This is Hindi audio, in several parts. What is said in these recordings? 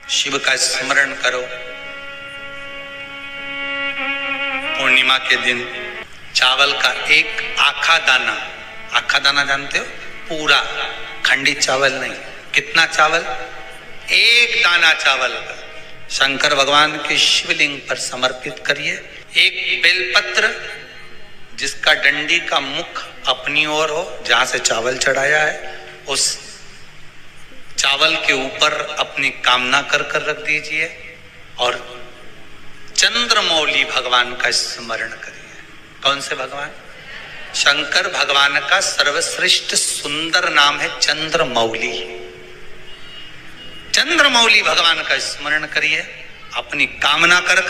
शिव का स्मरण करो। पूर्णिमा के दिन चावल का एक आखा दाना जानते हो, पूरा खंडित चावल नहीं, कितना चावल, एक दाना चावल का शंकर भगवान के शिवलिंग पर समर्पित करिए। एक बेलपत्र जिसका डंडी का मुख अपनी ओर हो, जहां से चावल चढ़ाया है, उस चावल के ऊपर अपनी कामना कर रख दीजिए और चंद्रमौली भगवान का स्मरण करिए। कौन से भगवान? शंकर भगवान का सर्वश्रेष्ठ सुंदर नाम है चंद्रमौली। चंद्रमौली भगवान का स्मरण करिए। अपनी कामना कर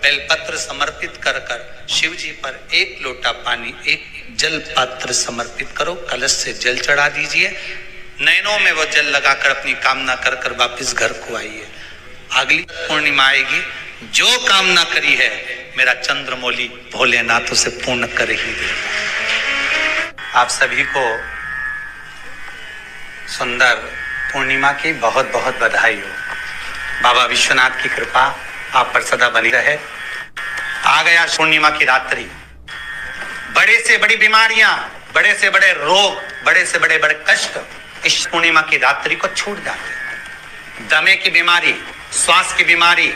बेलपत्र समर्पित कर शिव जी पर एक लोटा पानी, एक जल पात्र समर्पित करो, कलश से जल चढ़ा दीजिए। नैनों में वो जल लगाकर अपनी कामना कर वापिस घर को आइए। अगली पूर्णिमा आएगी, जो कामना करी है मेरा चंद्रमौली भोलेनाथ उसे पूर्ण कर ही देगा। आप सभी को सुंदर पूर्णिमा की बहुत बहुत बधाई हो। बाबा विश्वनाथ की कृपा आप पर सदा बनी रहे। आ गया पूर्णिमा की रात्रि। बड़े से बड़ी बीमारियां, बड़े से बड़े रोग, बड़े से बड़े कष्ट इस पूर्णिमा की रात्रि को छूट जाते हैं। दमे की बीमारी, श्वास की बीमारी,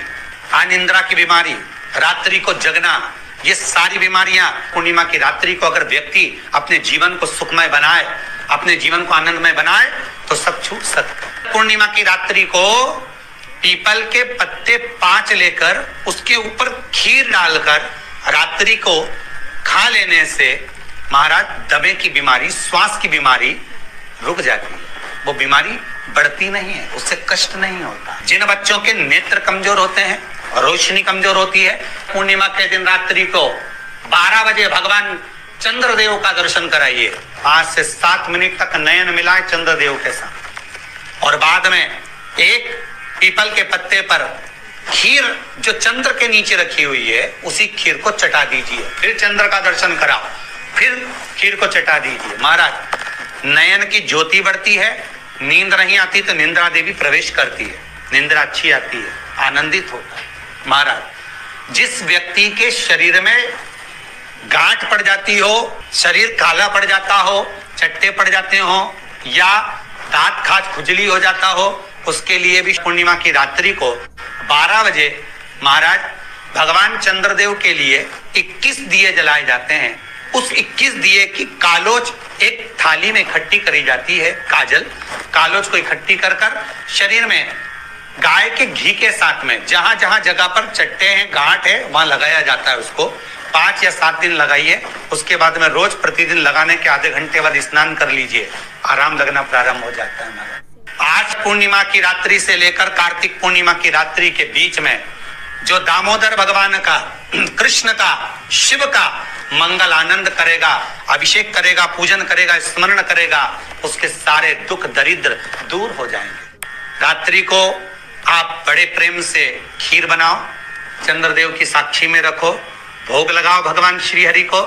अनिद्रा की बीमारी, रात्रि को जगना, ये सारी बीमारियां पूर्णिमा की रात्रि को अगर व्यक्ति अपने जीवन को सुखमय बनाए, अपने जीवन को आनंदमय बनाए तो सब छूट सकता। पूर्णिमा की रात्रि को पीपल के पत्ते 5 लेकर उसके ऊपर खीर डालकर रात्रि को खा लेने से महाराज दमे की बीमारी, श्वास की बीमारी रुक जाती है। वो बीमारी बढ़ती नहीं है, उससे कष्ट नहीं होता। जिन बच्चों के नेत्र कमजोर होते हैं, रोशनी कमजोर होती है, पूर्णिमा के दिन रात्रि को 12 बजे भगवान चंद्रदेव का दर्शन कराइए। 5 से 7 मिनट तक नयन मिलाए चंद्रदेव के साथ और बाद में एक पीपल के पत्ते पर खीर जो चंद्र के नीचे रखी हुई है उसी खीर को चटा दीजिए। फिर चंद्र का दर्शन कराओ, फिर खीर को चटा दीजिए। महाराज नयन की ज्योति बढ़ती है, नींद नहीं आती तो निंद्रा देवी प्रवेश करती है, निंद्रा अच्छी आती है, आनंदित होता है। महाराज जिस व्यक्ति के शरीर में गांठ पड़ जाती हो, शरीर काला पड़ जाता हो, चट्टे पड़ जाते हो या दांत खाज खुजली हो जाता हो, उसके लिए भी पूर्णिमा की रात्रि को 12 बजे महाराज भगवान चंद्रदेव के लिए 21 दिए जलाए जाते हैं। उस 21 दिए की कालोज एक थाली में इकट्ठी करी जाती है। कालोज को इकट्ठी कर शरीर में गाय के घी के साथ में जहां जहां जगह पर चट्टे हैं, गांठ है, वहां लगाया जाता है। उसको 5 या 7 दिन लगाइए। उसके बाद में रोज प्रतिदिन लगाने के आधे घंटे बाद स्नान कर लीजिए, आराम लगना प्रारंभ हो जाता है। आज पूर्णिमा की रात्रि से लेकर कार्तिक पूर्णिमा की रात्रि के बीच में जो दामोदर भगवान का, कृष्ण का, शिव का मंगल आनंद करेगा, अभिषेक करेगा, पूजन करेगा, स्मरण करेगा, उसके सारे दुख दरिद्र दूर हो जाएंगे। रात्रि को आप बड़े प्रेम से खीर बनाओ, चंद्रदेव की साक्षी में रखो, भोग लगाओ भगवान श्री हरि को।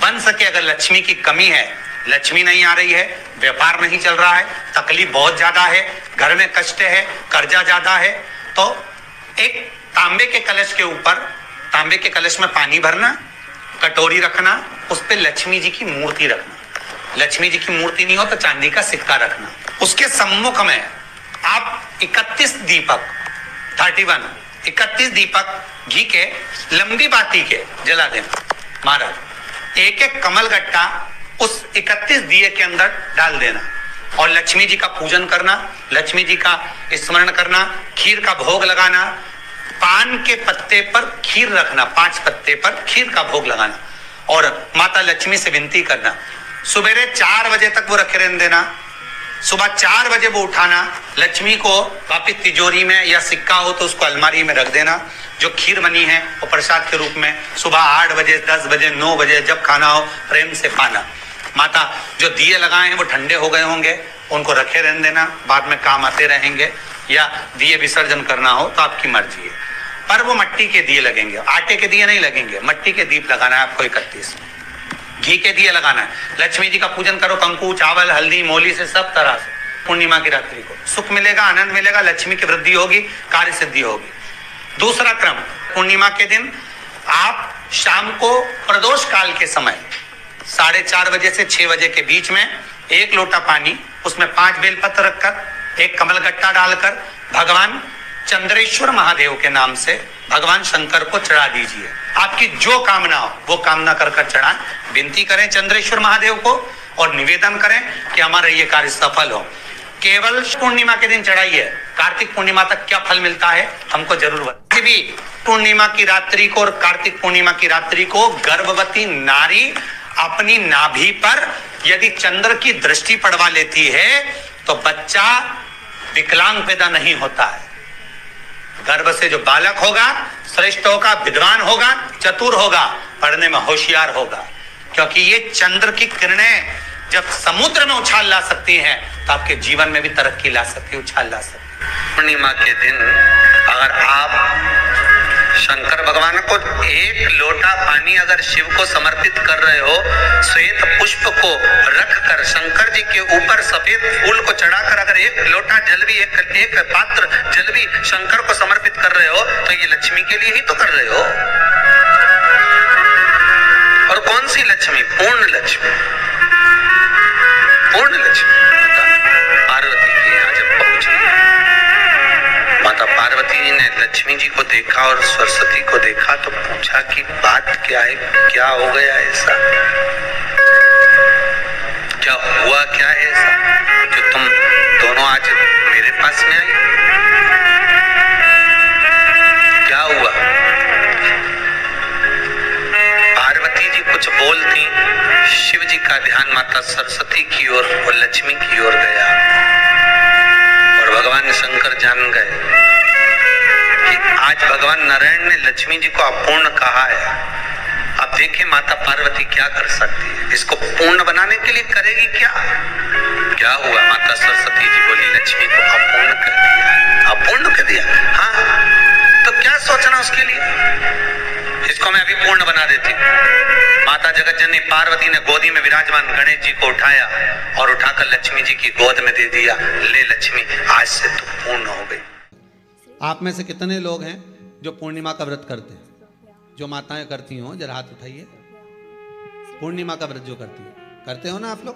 बन सके अगर लक्ष्मी की कमी है, लक्ष्मी नहीं आ रही है, व्यापार नहीं चल रहा है, तकलीफ बहुत ज्यादा है, घर में कष्ट है, कर्जा ज्यादा है, तो एक तांबे के कलश के ऊपर, तांबे के कलश में पानी भरना, कटोरी रखना, उस पे लक्ष्मी जी की मूर्ति रखना। लक्ष्मी जी की मूर्ति नहीं हो तो चांदी का सिक्का रखना। उसके सम्मुख में आप 31 दीपक घी के लंबी बाती के जला देना। महाराज एक एक कमल गट्टा उस 31 दिए के अंदर डाल देना और लक्ष्मी जी का पूजन करना, लक्ष्मी जी का स्मरण करना, खीर का भोग लगाना, पान के पत्ते पर खीर रखना, 5 पत्ते पर खीर का भोग लगाना और माता लक्ष्मी से विनती करना। सुबेरे 4 बजे तक वो रखे रहने देना, सुबह 4 बजे वो उठाना, लक्ष्मी को वापिस तिजोरी में या सिक्का हो तो उसको अलमारी में रख देना। जो खीर बनी है वो प्रसाद के रूप में सुबह 8 बजे, 10 बजे, 9 बजे जब खाना हो प्रेम से पाना। माता जो दिए लगाए हैं वो ठंडे हो गए होंगे, उनको रखे रहने देना, बाद में काम आते रहेंगे, या दिए विसर्जन करना हो तो आपकी मर्जी है। पर वो मिट्टी के दिए लगेंगे, आटे के दिए नहीं लगेंगे, मिट्टी के दीप लगाना है आपको। 31 घी के दिए लगाना है। लक्ष्मी जी का पूजन करो, कंकु, चावल, हल्दी, मोली से सब तरह से पूर्णिमा की रात्रि को सुख मिलेगा, आनंद मिलेगा, लक्ष्मी की वृद्धि होगी, कार्य सिद्धि होगी। दूसरा क्रम, पूर्णिमा के दिन आप शाम को प्रदोष काल के समय 4:30 बजे से 6 बजे के बीच में 1 लोटा पानी, उसमें 5 बेलपत्र रखकर, 1 कमलगट्टा डालकर भगवान चंद्रेश्वर महादेव के नाम से भगवान शंकर को चढ़ा दीजिए। आपकी जो कामना हो वो कामना कर चढ़ाएं, विनती करें चंद्रेश्वर महादेव को और निवेदन करें कि हमारा ये कार्य सफल हो। केवल पूर्णिमा के दिन चढ़ाइए, कार्तिक पूर्णिमा तक क्या फल मिलता है हमको जरूर बताइए। भी पूर्णिमा की रात्रि को और कार्तिक पूर्णिमा की रात्रि को गर्भवती नारी अपनी नाभि पर यदि चंद्र की दृष्टि पड़वा लेती है तो बच्चा विकलांग पैदा नहीं होता है। गर्भ से जो बालक होगा श्रेष्ठ होगा, विद्वान होगा, चतुर होगा, पढ़ने में होशियार होगा, क्योंकि ये चंद्र की किरणें जब समुद्र में उछाल ला सकती हैं तो आपके जीवन में भी तरक्की ला सकती है, उछाल ला सकती है। पूर्णिमा के दिन अगर आप शंकर भगवान को 1 लोटा पानी अगर शिव को समर्पित कर रहे हो, श्वेत पुष्प को रखकर शंकर जी के ऊपर सफेद फूल को चढ़ाकर अगर 1 लोटा जल भी, एक पात्र जल भी शंकर को समर्पित कर रहे हो तो ये लक्ष्मी के लिए ही तो कर रहे हो। और कौन सी लक्ष्मी? पूर्ण लक्ष्मी। पूर्ण लक्ष्मी पार्वती के यहाँ जब पहुंची, माता पार्वती जी ने लक्ष्मी जी को देखा और सरस्वती को देखा तो पूछा कि बात क्या है, क्या हो गया ऐसा, क्या हुआ, क्या है ऐसा जो तुम दोनों आज मेरे पास में आई, क्या हुआ? पार्वती जी कुछ बोलती, शिव जी का ध्यान माता सरस्वती की ओर और लक्ष्मी की ओर गया और भगवान शंकर जान गए कि आज भगवान नारायण ने लक्ष्मी जी को अपूर्ण कहा है। अब देखिए माता पार्वती क्या कर सकती है, इसको पूर्ण बनाने के लिए करेगी क्या? क्या हुआ? माता सरस्वती जी बोली लक्ष्मी को अपूर्ण कर दिया। अपूर्ण कर दिया? हाँ, तो क्या सोचना उसके लिए, इसको मैं अभी पूर्ण बना देती हूँ। माता जगत जननी पार्वती ने गोदी में विराजमान गणेश जी को उठाया और उठाकर लक्ष्मी जी की गोद में दे दिया। ले लक्ष्मी, आज से तू पूर्ण हो गई। आप में से कितने लोग हैं जो पूर्णिमा का व्रत करते हैं? जो माताएं करती हो जरा हाथ उठाइए। पूर्णिमा का व्रत जो करते हो ना आप लोग,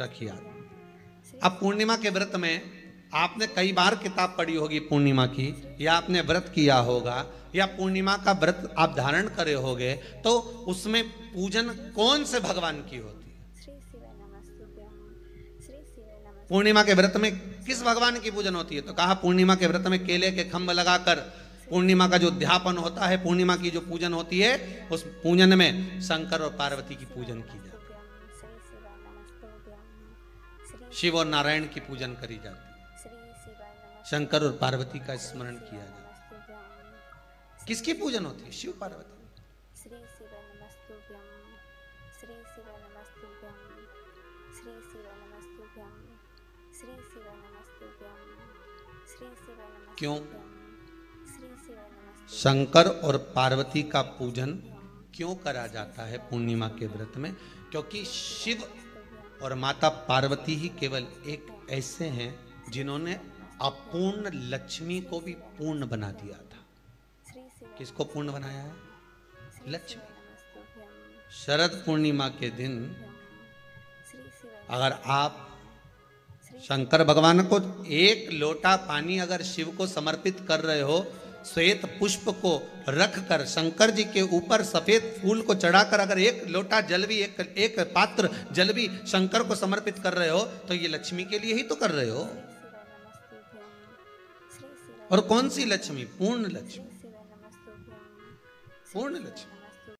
रखिए याद। अब पूर्णिमा के व्रत में आपने कई बार किताब पढ़ी होगी पूर्णिमा की, या आपने व्रत किया होगा, या पूर्णिमा का व्रत आप धारण करे होगे, तो उसमें पूजन कौन से भगवान की होती है? पूर्णिमा के व्रत में किस भगवान की पूजन होती है? तो कहा पूर्णिमा के व्रत में केले के खंभ लगाकर पूर्णिमा का जो अध्यापन होता है, पूर्णिमा की जो पूजन होती है, उस पूजन में शंकर और पार्वती की पूजन की जाती है। शिव और नारायण की पूजन करी जाती है, शंकर और पार्वती का स्मरण किया जाता है। किसकी पूजन होती है? शिव पार्वती। क्यों? शंकर और पार्वती का पूजन क्यों करा जाता है पूर्णिमा के व्रत में? क्योंकि शिव और माता पार्वती ही केवल एक ऐसे हैं जिन्होंने अपूर्ण लक्ष्मी को भी पूर्ण बना दिया था। किसको पूर्ण बनाया है? लक्ष्मी। शरद पूर्णिमा के दिन अगर आप शंकर भगवान को 1 लोटा पानी अगर शिव को समर्पित कर रहे हो, श्वेत पुष्प को रखकर शंकर जी के ऊपर सफेद फूल को चढ़ाकर अगर 1 लोटा जल भी, एक पात्र जल भी शंकर को समर्पित कर रहे हो, तो ये लक्ष्मी के लिए ही तो कर रहे हो। और कौन सी लक्ष्मी? पूर्ण लक्ष्मी। पूर्ण लक्ष्मी।